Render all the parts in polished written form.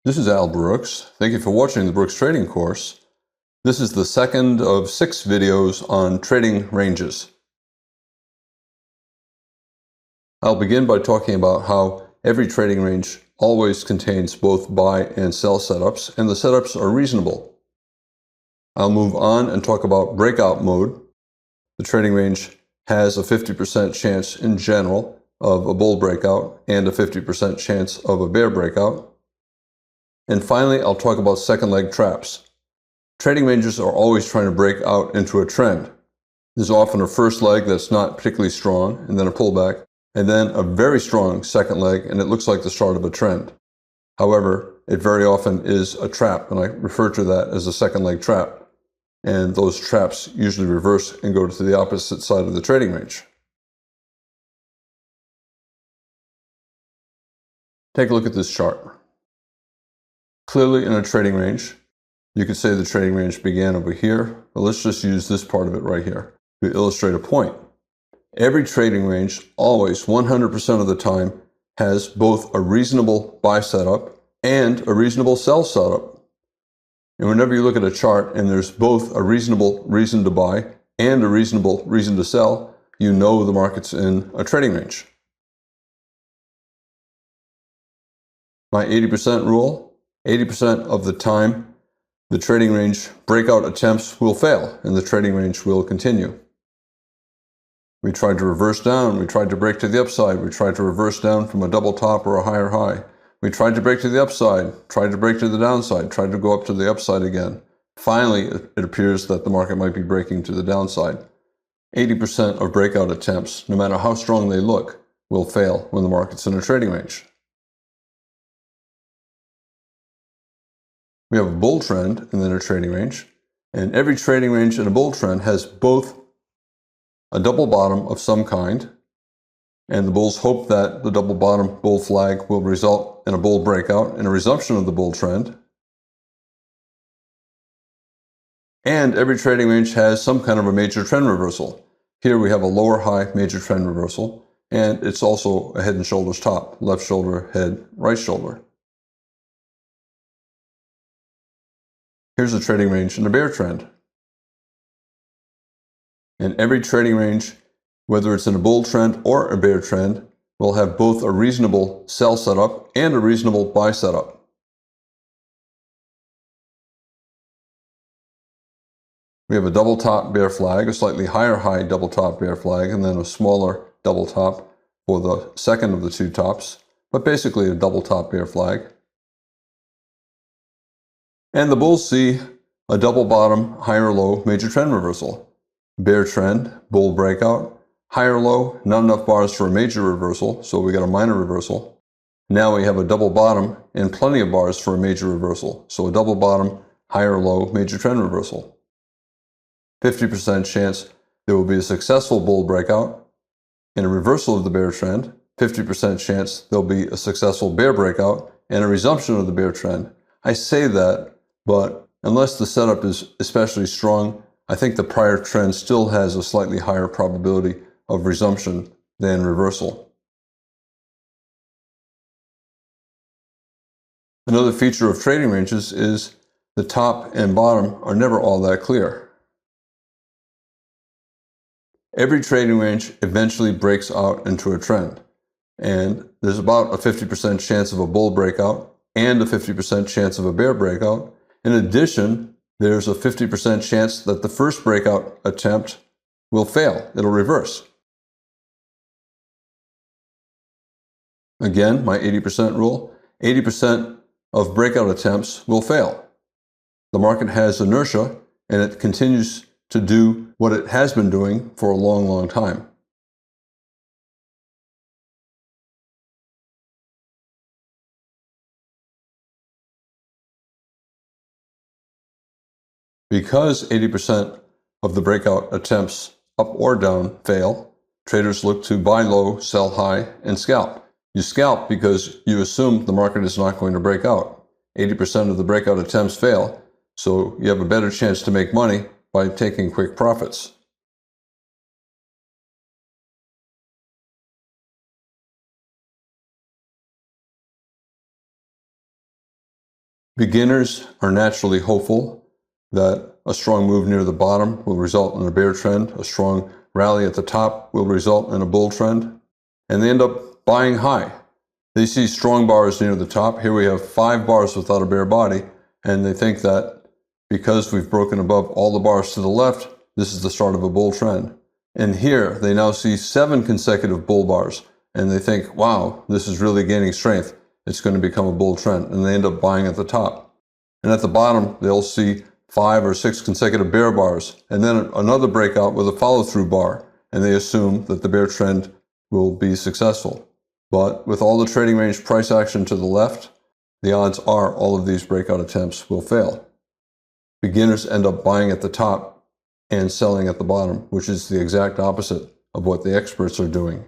This is Al Brooks. Thank you for watching the Brooks Trading course. This is the second of 6 videos on trading ranges. I'll begin by talking about how every trading range always contains both buy and sell setups, and the setups are reasonable. I'll move on and talk about breakout mode. The trading range has a 50% chance in general of a bull breakout and a 50% chance of a bear breakout. And finally, I'll talk about second leg traps. Trading ranges are always trying to break out into a trend. There's often a first leg that's not particularly strong, and then a pullback, and then a very strong second leg, and it looks like the start of a trend. However, it very often is a trap, and I refer to that as a second leg trap. And those traps usually reverse and go to the opposite side of the trading range. Take a look at this chart. Clearly in a trading range, you could say the trading range began over here, but let's just use this part of it right here to illustrate a point. Every trading range, always 100% of the time, has both a reasonable buy setup and a reasonable sell setup. And whenever you look at a chart and there's both a reasonable reason to buy and a reasonable reason to sell, you know the market's in a trading range. My 80% rule, 80% of the time, the trading range breakout attempts will fail and the trading range will continue. We tried to reverse down, we tried to break to the upside, we tried to reverse down from a double top or a higher high. We tried to break to the upside, tried to break to the downside, tried to go up to the upside again. Finally, it appears that the market might be breaking to the downside. 80% of breakout attempts, no matter how strong they look, will fail when the market's in a trading range. We have a bull trend and then a trading range, and every trading range in a bull trend has both a double bottom of some kind, and the bulls hope that the double bottom bull flag will result in a bull breakout and a resumption of the bull trend. And every trading range has some kind of a major trend reversal. Here we have a lower high major trend reversal, and it's also a head and shoulders top, left shoulder, head, right shoulder. Here's a trading range in a bear trend. And every trading range, whether it's in a bull trend or a bear trend, will have both a reasonable sell setup and a reasonable buy setup. We have a double top bear flag, a slightly higher high double top bear flag, and then a smaller double top for the second of the two tops, but basically a double top bear flag. And the bulls see a double bottom, higher low, major trend reversal. Bear trend, bull breakout, higher low, not enough bars for a major reversal, so we got a minor reversal. Now we have a double bottom and plenty of bars for a major reversal, so a double bottom, higher low, major trend reversal. 50% chance there will be a successful bull breakout and a reversal of the bear trend. 50% chance there'll be a successful bear breakout and a resumption of the bear trend. I say that, but unless the setup is especially strong, I think the prior trend still has a slightly higher probability of resumption than reversal. Another feature of trading ranges is the top and bottom are never all that clear. Every trading range eventually breaks out into a trend, and there's about a 50% chance of a bull breakout and a 50% chance of a bear breakout. In addition, there's a 50% chance that the first breakout attempt will fail. It'll reverse. Again, my 80% rule, 80% of breakout attempts will fail. The market has inertia, and it continues to do what it has been doing for a long, long time. Because 80% of the breakout attempts up or down fail, traders look to buy low, sell high, and scalp. You scalp because you assume the market is not going to break out. 80% of the breakout attempts fail, so you have a better chance to make money by taking quick profits. Beginners are naturally hopeful that a strong move near the bottom will result in a bear trend, a strong rally at the top will result in a bull trend, and they end up buying high. They see strong bars near the top. Here we have 5 bars without a bear body, and they think that because we've broken above all the bars to the left, this is the start of a bull trend. And here they now see 7 consecutive bull bars, and they think, wow, this is really gaining strength. It's going to become a bull trend, and they end up buying at the top. And at the bottom, they'll see 5 or 6 consecutive bear bars, and then another breakout with a follow-through bar, and they assume that the bear trend will be successful. But with all the trading range price action to the left, the odds are all of these breakout attempts will fail. Beginners end up buying at the top and selling at the bottom, which is the exact opposite of what the experts are doing.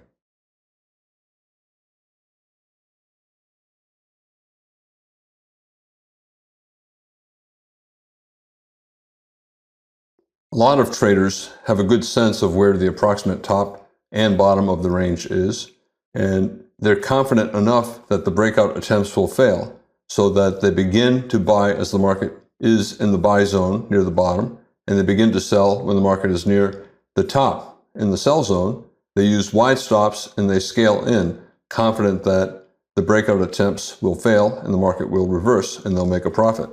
A lot of traders have a good sense of where the approximate top and bottom of the range is, and they're confident enough that the breakout attempts will fail, so that they begin to buy as the market is in the buy zone near the bottom, and they begin to sell when the market is near the top in the sell zone. They use wide stops and they scale in, confident that the breakout attempts will fail and the market will reverse and they'll make a profit.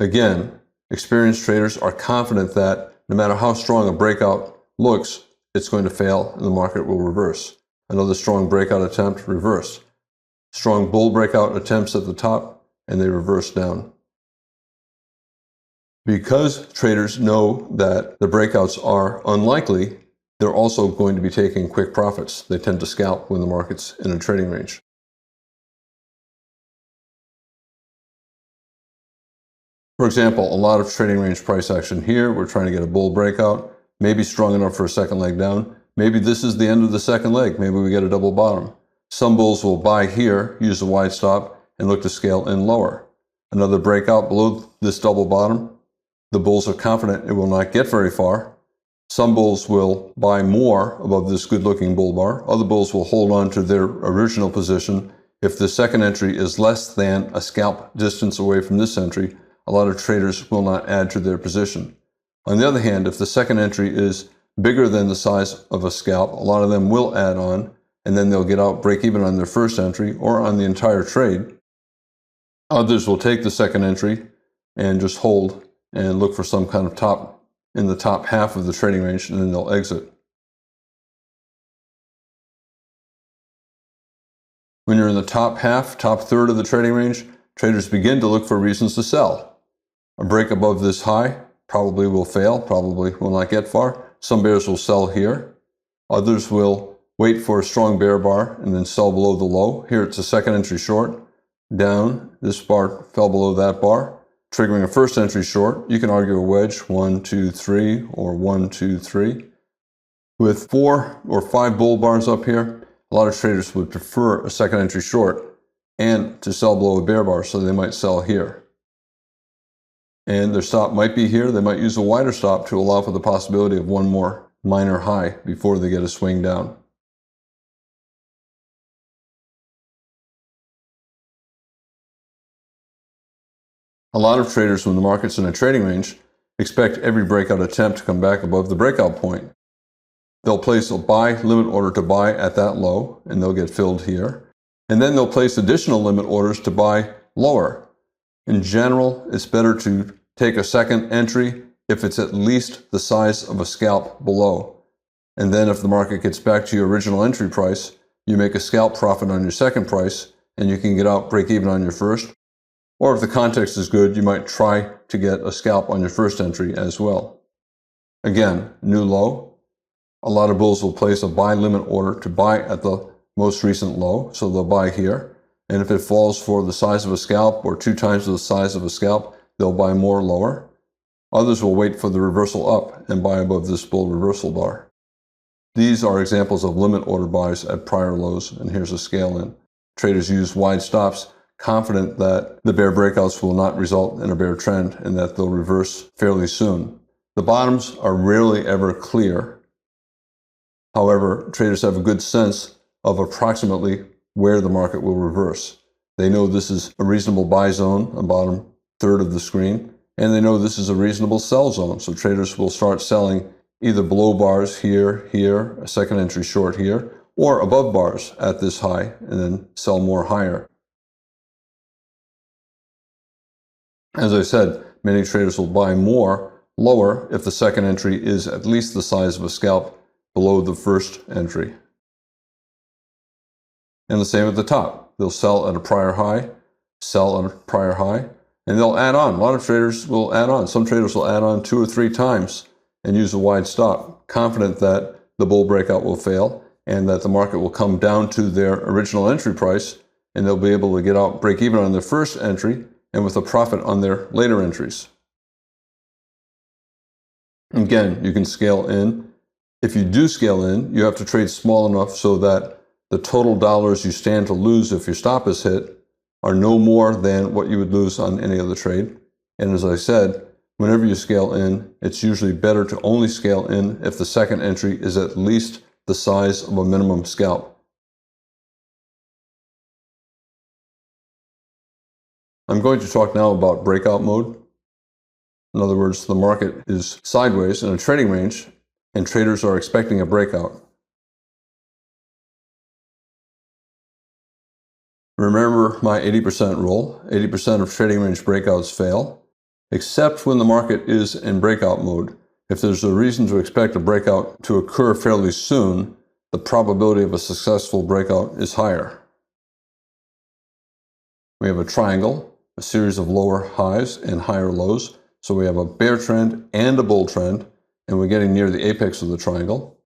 Again, experienced traders are confident that no matter how strong a breakout looks, it's going to fail and the market will reverse. Another strong breakout attempt, reverse. Strong bull breakout attempts at the top, and they reverse down. Because traders know that the breakouts are unlikely, they're also going to be taking quick profits. They tend to scalp when the market's in a trading range. For example, a lot of trading range price action here. We're trying to get a bull breakout, maybe strong enough for a second leg down. Maybe this is the end of the second leg. Maybe we get a double bottom. Some bulls will buy here, use a wide stop, and look to scale in lower. Another breakout below this double bottom. The bulls are confident it will not get very far. Some bulls will buy more above this good-looking bull bar. Other bulls will hold on to their original position. If the second entry is less than a scalp distance away from this entry, a lot of traders will not add to their position. On the other hand, if the second entry is bigger than the size of a scalp, a lot of them will add on, and then they'll get out, break even on their first entry or on the entire trade. Others will take the second entry and just hold and look for some kind of top in the top half of the trading range, and then they'll exit. When you're in the top half, top third of the trading range, traders begin to look for reasons to sell. A break above this high probably will fail, probably will not get far. Some bears will sell here. Others will wait for a strong bear bar and then sell below the low. Here it's a second entry short. Down, this bar fell below that bar, triggering a first entry short. You can argue a wedge, 1, 2, 3, or 1, 2, 3. With 4 or 5 bull bars up here, a lot of traders would prefer a second entry short and to sell below a bear bar, so they might sell here. And their stop might be here. They might use a wider stop to allow for the possibility of one more minor high before they get a swing down. A lot of traders, when the market's in a trading range, expect every breakout attempt to come back above the breakout point. They'll place a buy limit order to buy at that low, and they'll get filled here. And then they'll place additional limit orders to buy lower. In general, it's better to take a second entry if it's at least the size of a scalp below. And then if the market gets back to your original entry price, you make a scalp profit on your second price, and you can get out, break even on your first. Or if the context is good, you might try to get a scalp on your first entry as well. Again, new low. A lot of bulls will place a buy limit order to buy at the most recent low, so they'll buy here. And if it falls for the size of a scalp or 2 times the size of a scalp, they'll buy more lower. Others will wait for the reversal up and buy above this bull reversal bar. These are examples of limit order buys at prior lows, and here's a scale in. Traders use wide stops, confident that the bear breakouts will not result in a bear trend and that they'll reverse fairly soon. The bottoms are rarely ever clear. However, traders have a good sense of approximately where the market will reverse. They know this is a reasonable buy zone, the bottom third of the screen, and they know this is a reasonable sell zone. So traders will start selling either below bars here, a second entry short here, or above bars at this high, and then sell more higher. As I said, many traders will buy more lower if the second entry is at least the size of a scalp below the first entry. And the same at the top. They'll sell at a prior high, sell at a prior high, and they'll add on. A lot of traders will add on. Some traders will add on 2 or 3 times and use a wide stop, confident that the bull breakout will fail and that the market will come down to their original entry price, and they'll be able to get out, break even on their first entry, and with a profit on their later entries. Again, you can scale in. If you do scale in, you have to trade small enough so that the total dollars you stand to lose if your stop is hit are no more than what you would lose on any other trade. And as I said, whenever you scale in, it's usually better to only scale in if the second entry is at least the size of a minimum scalp. I'm going to talk now about breakout mode. In other words, the market is sideways in a trading range and traders are expecting a breakout. Remember my 80% rule. 80% of trading range breakouts fail, except when the market is in breakout mode. If there's a reason to expect a breakout to occur fairly soon, the probability of a successful breakout is higher. We have a triangle, a series of lower highs and higher lows. So we have a bear trend and a bull trend, and we're getting near the apex of the triangle.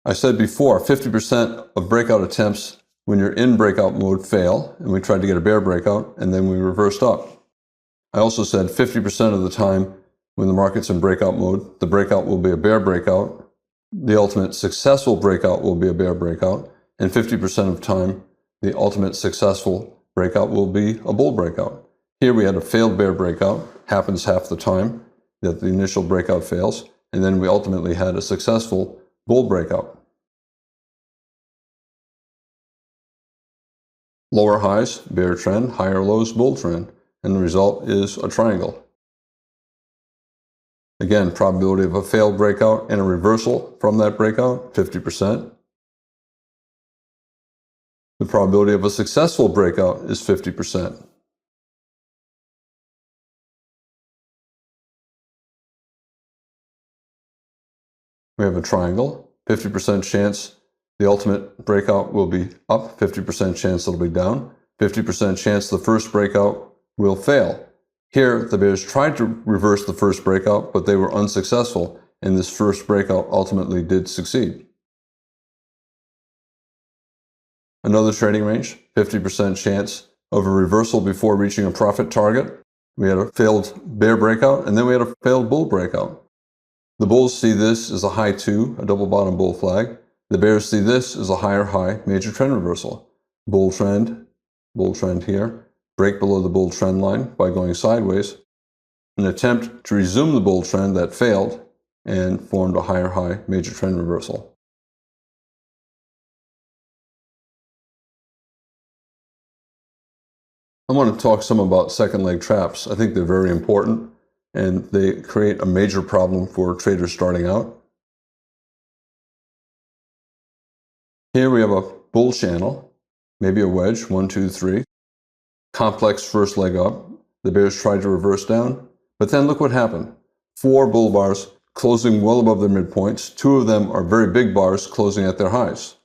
I said before, 50% of breakout attempts when you're in breakout mode fail, and we tried to get a bear breakout, and then we reversed up. I also said 50% of the time when the market's in breakout mode, the breakout will be a bear breakout, the ultimate successful breakout will be a bear breakout, and 50% of the time, the ultimate successful breakout will be a bull breakout. Here we had a failed bear breakout, happens half the time that the initial breakout fails, and then we ultimately had a successful bull breakout. Lower highs, bear trend, higher lows, bull trend, and the result is a triangle. Again, probability of a failed breakout and a reversal from that breakout, 50%. The probability of a successful breakout is 50%. We have a triangle, 50% chance the ultimate breakout will be up, 50% chance it'll be down, 50% chance the first breakout will fail. Here, the bears tried to reverse the first breakout, but they were unsuccessful, and this first breakout ultimately did succeed. Another trading range, 50% chance of a reversal before reaching a profit target. We had a failed bear breakout, and then we had a failed bull breakout. The bulls see this as a high 2, a double bottom bull flag. The bears see this as a higher high, major trend reversal. Bull trend here, break below the bull trend line by going sideways. An attempt to resume the bull trend that failed and formed a higher high, major trend reversal. I want to talk some about second leg traps. I think they're very important and they create a major problem for traders starting out. Here we have a bull channel, maybe a wedge, 1, 2, 3. Complex first leg up. The bears tried to reverse down, but then look what happened. 4 bull bars closing well above their midpoints. 2 of them are very big bars closing at their highs.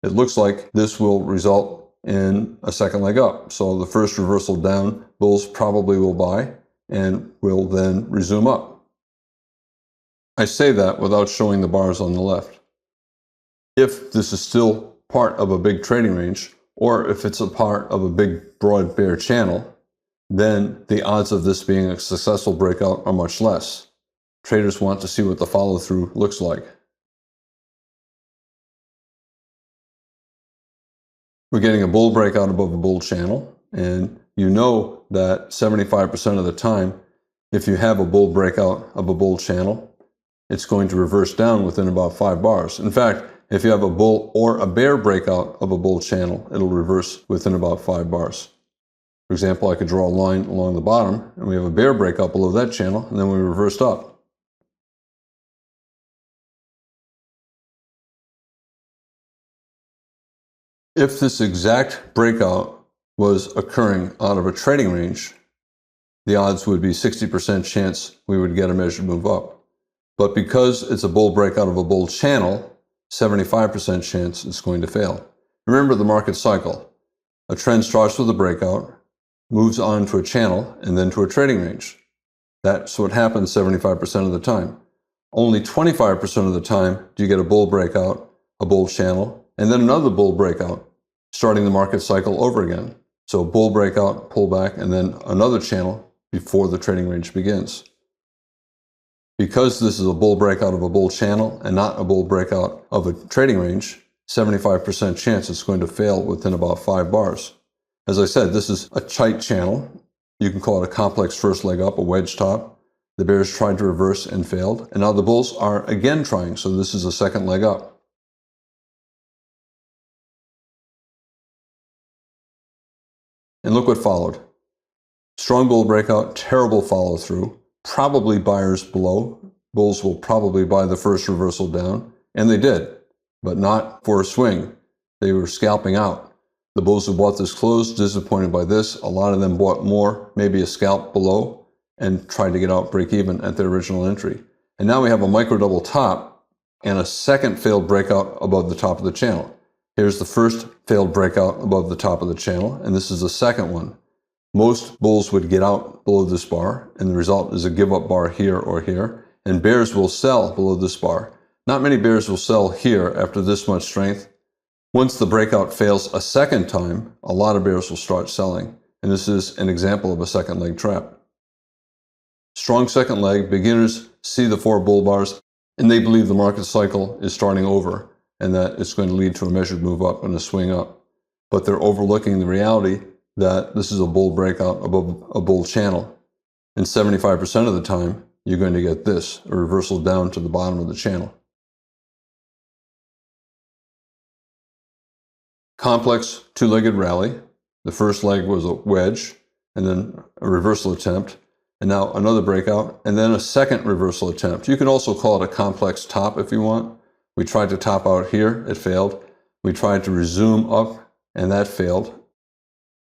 It looks like this will result in a second leg up. So the first reversal down, bulls probably will buy and will then resume up. I say that without showing the bars on the left. If this is still part of a big trading range, or if it's a part of a big broad bear channel, then the odds of this being a successful breakout are much less. Traders want to see what the follow-through looks like. We're getting a bull breakout above a bull channel, and you know that 75% of the time, if you have a bull breakout of a bull channel, it's going to reverse down within about 5 bars. In fact, if you have a bull or a bear breakout of a bull channel, it'll reverse within about 5 bars. For example, I could draw a line along the bottom, and we have a bear breakout below that channel, and then we reversed up. If this exact breakout was occurring out of a trading range, the odds would be 60% chance we would get a measured move up. But because it's a bull breakout of a bull channel, 75% chance it's going to fail. Remember the market cycle. A trend starts with a breakout, moves on to a channel, and then to a trading range. That's what happens 75% of the time. Only 25% of the time do you get a bull breakout, a bull channel, and then another bull breakout, starting the market cycle over again. So bull breakout, pullback, and then another channel before the trading range begins. Because this is a bull breakout of a bull channel and not a bull breakout of a trading range, 75% chance it's going to fail within about 5 bars. As I said, this is a tight channel. You can call it a complex first leg up, a wedge top. The bears tried to reverse and failed, and now the bulls are again trying, so this is a second leg up. And look what followed. Strong bull breakout, terrible follow through, probably buyers below. Bulls will probably buy the first reversal down, and they did, but not for a swing. They were scalping out. The bulls who bought this close, disappointed by this. A lot of them bought more, maybe a scalp below, and tried to get out break even at their original entry. And now we have a micro double top and a second failed breakout above the top of the channel. Here's the first failed breakout above the top of the channel, and this is the second one. Most bulls would get out below this bar, and the result is a give up bar here or here, and bears will sell below this bar. Not many bears will sell here after this much strength. Once the breakout fails a second time, a lot of bears will start selling, and this is an example of a second leg trap. Strong second leg, beginners see the 4 bull bars, and they believe the market cycle is starting over, and that it's going to lead to a measured move up and a swing up. But they're overlooking the reality that this is a bull breakout above a bull channel. And 75% of the time, you're going to get this, a reversal down to the bottom of the channel. Complex two-legged rally. The first leg was a wedge, and then a reversal attempt, and now another breakout, and then a second reversal attempt. You can also call it a complex top if you want. We tried to top out here, it failed. We tried to resume up, and that failed.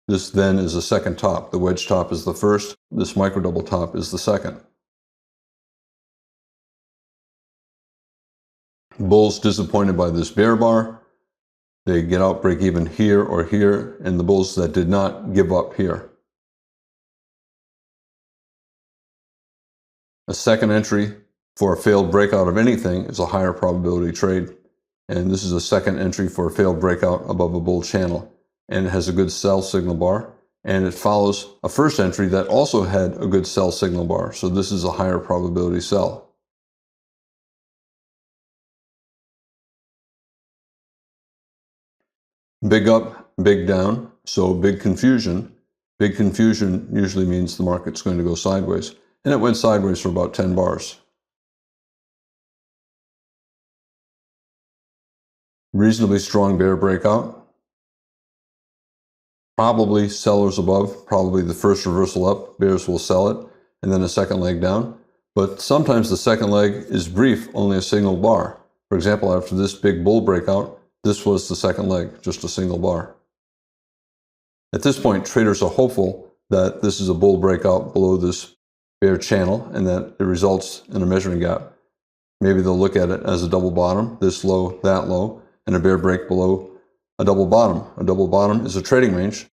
This then is the second top. The wedge top is the first. This micro double top is the second. Bulls disappointed by this bear bar. They get out break even here or here, and the bulls that did not give up here. A second entry for a failed breakout of anything is a higher probability trade. And this is a second entry for a failed breakout above a bull channel. And it has a good sell signal bar. And it follows a first entry that also had a good sell signal bar. So this is a higher probability sell. Big up, big down. So big confusion. Big confusion usually means the market's going to go sideways. And it went sideways for about 10 bars. Reasonably strong bear breakout. Probably sellers above, probably the first reversal up, bears will sell it, and then a second leg down. But sometimes the second leg is brief, only a single bar. For example, after this big bull breakout, this was the second leg, just a single bar. At this point, traders are hopeful that this is a bull breakout below this bear channel and that it results in a measuring gap. Maybe they'll look at it as a double bottom, this low, that low, and a bear break below a double bottom. A double bottom is a trading range.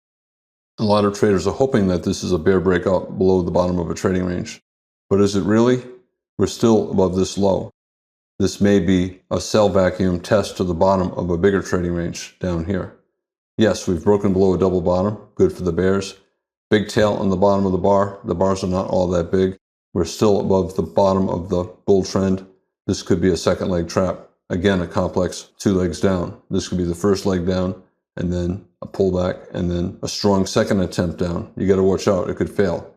A lot of traders are hoping that this is a bear breakout below the bottom of a trading range. But is it really? We're still above this low. This may be a sell vacuum test to the bottom of a bigger trading range down here. Yes, we've broken below a double bottom, good for the bears. Big tail on the bottom of the bar. The bars are not all that big. We're still above the bottom of the bull trend. This could be a second leg trap. Again, a complex 2 legs down. This could be the first leg down, and then a pullback, and then a strong second attempt down. You got to watch out, it could fail.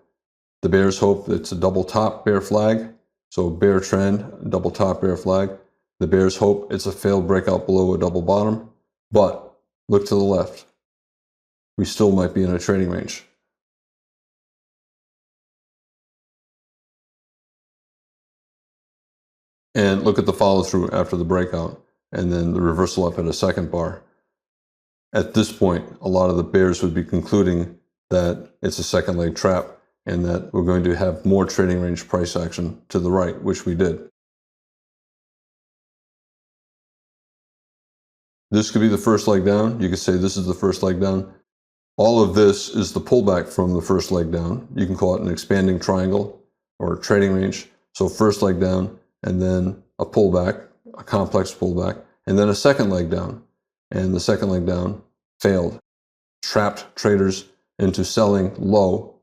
The bears hope it's a double top bear flag. So bear trend, double top bear flag. The bears hope it's a failed breakout below a double bottom, but look to the left. We still might be in a trading range. And look at the follow through after the breakout and then the reversal up at a second bar. At this point, a lot of the bears would be concluding that it's a second leg trap and that we're going to have more trading range price action to the right, which we did. This could be the first leg down. You could say this is the first leg down. All of this is the pullback from the first leg down. You can call it an expanding triangle or trading range. So first leg down, and then a pullback, a complex pullback, and then a second leg down. And the second leg down failed. Trapped traders into selling low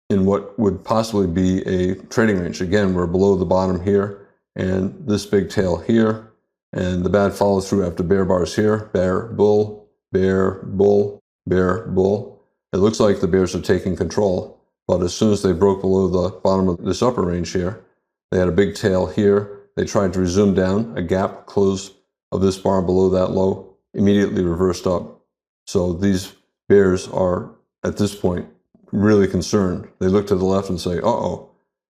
in what would possibly be a trading range. Again, we're below the bottom here, and this big tail here, and the bad follow through after bear bars here. Bear, bull, bear, bull, bear, bull. It looks like the bears are taking control, but as soon as they broke below the bottom of this upper range here, they had a big tail here. They tried to resume down. A gap close of this bar below that low immediately reversed up. So these bears are, at this point, really concerned. They look to the left and say, uh-oh,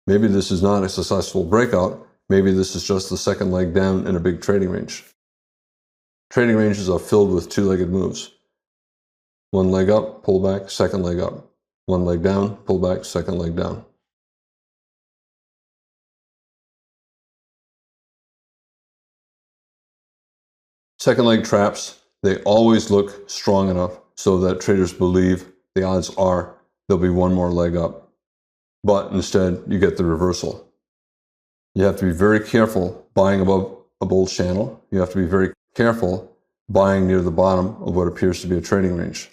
maybe this is not a successful breakout. Maybe this is just the second leg down in a big trading range. Trading ranges are filled with two-legged moves. One leg up, pull back, second leg up. One leg down, pull back, second leg down. Second leg traps, they always look strong enough so that traders believe the odds are there'll be one more leg up. But instead, you get the reversal. You have to be very careful buying above a bull channel. You have to be very careful buying near the bottom of what appears to be a trading range.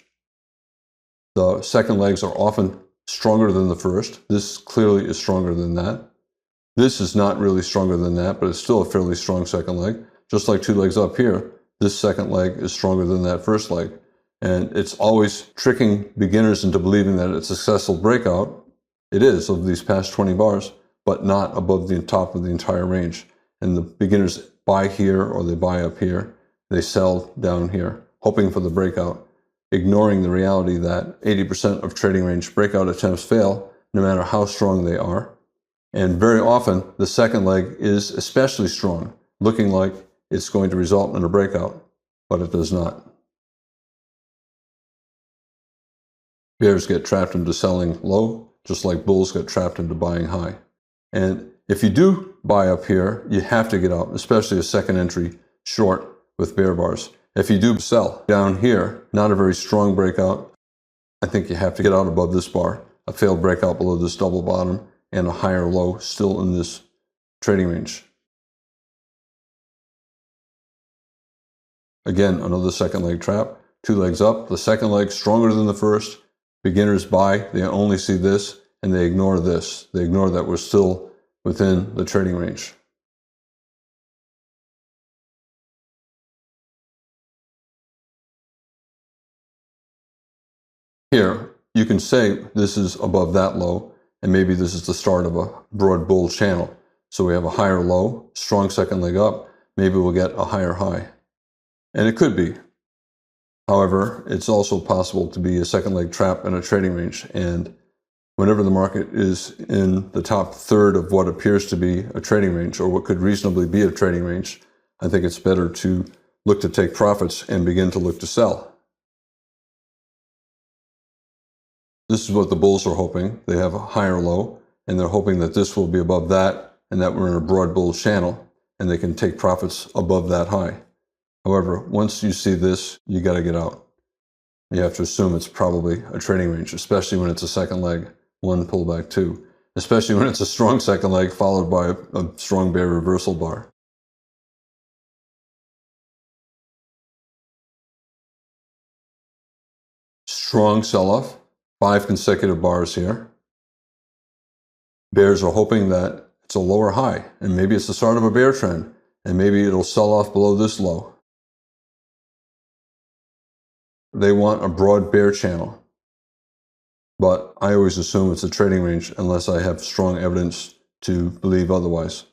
The second legs are often stronger than the first. This clearly is stronger than that. This is not really stronger than that, but it's still a fairly strong second leg. Just like two legs up here, this second leg is stronger than that first leg. And it's always tricking beginners into believing that it's a successful breakout. It is of these past 20 bars, but not above the top of the entire range. And the beginners buy here or they buy up here. They sell down here, hoping for the breakout, ignoring the reality that 80% of trading range breakout attempts fail, no matter how strong they are. And very often, the second leg is especially strong, looking like it's going to result in a breakout, but it does not. Bears get trapped into selling low, just like bulls get trapped into buying high. And if you do buy up here, you have to get out, especially a second entry short with bear bars. If you do sell down here, not a very strong breakout, I think you have to get out above this bar, a failed breakout below this double bottom, and a higher low still in this trading range. Again, another second leg trap, two legs up, the second leg stronger than the first. Beginners buy, they only see this, and they ignore this. They ignore that we're still within the trading range. Here, you can say this is above that low, and maybe this is the start of a broad bull channel. So we have a higher low, strong second leg up, maybe we'll get a higher high. And it could be. However, it's also possible to be a second leg trap in a trading range. And whenever the market is in the top third of what appears to be a trading range, or what could reasonably be a trading range, I think it's better to look to take profits and begin to look to sell. This is what the bulls are hoping. They have a higher low, and they're hoping that this will be above that, and that we're in a broad bull channel, and they can take profits above that high. However, once you see this, you got to get out. You have to assume it's probably a trading range, especially when it's a second leg, one pullback, two, especially when it's a strong second leg followed by a strong bear reversal bar. Strong sell-off, 5 consecutive bars here. Bears are hoping that it's a lower high, and maybe it's the start of a bear trend, and maybe it'll sell off below this low. They want a broad bear channel, but I always assume it's a trading range unless I have strong evidence to believe otherwise.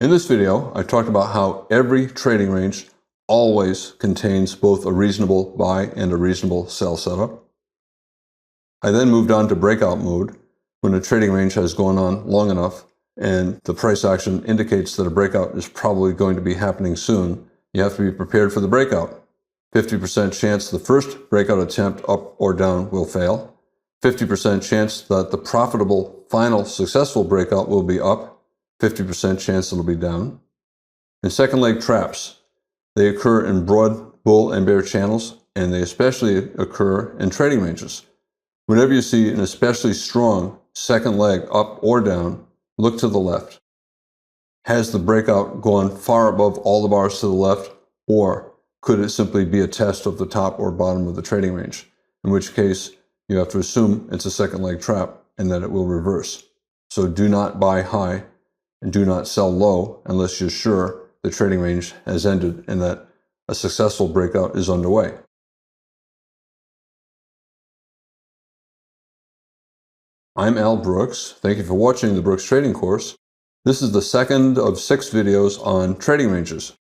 In this video, I talked about how every trading range always contains both a reasonable buy and a reasonable sell setup. I then moved on to breakout mode when a trading range has gone on long enough and the price action indicates that a breakout is probably going to be happening soon. You have to be prepared for the breakout. 50% chance the first breakout attempt up or down will fail. 50% chance that the profitable final successful breakout will be up. 50% chance it'll be down. And second leg traps. They occur in broad bull and bear channels, and they especially occur in trading ranges. Whenever you see an especially strong second leg up or down, look to the left. Has the breakout gone far above all the bars to the left, or could it simply be a test of the top or bottom of the trading range? In which case, you have to assume it's a second leg trap and that it will reverse. So do not buy high and do not sell low unless you're sure the trading range has ended and that a successful breakout is underway. I'm Al Brooks. Thank you for watching the Brooks Trading Course. This is the second of 6 videos on trading ranges.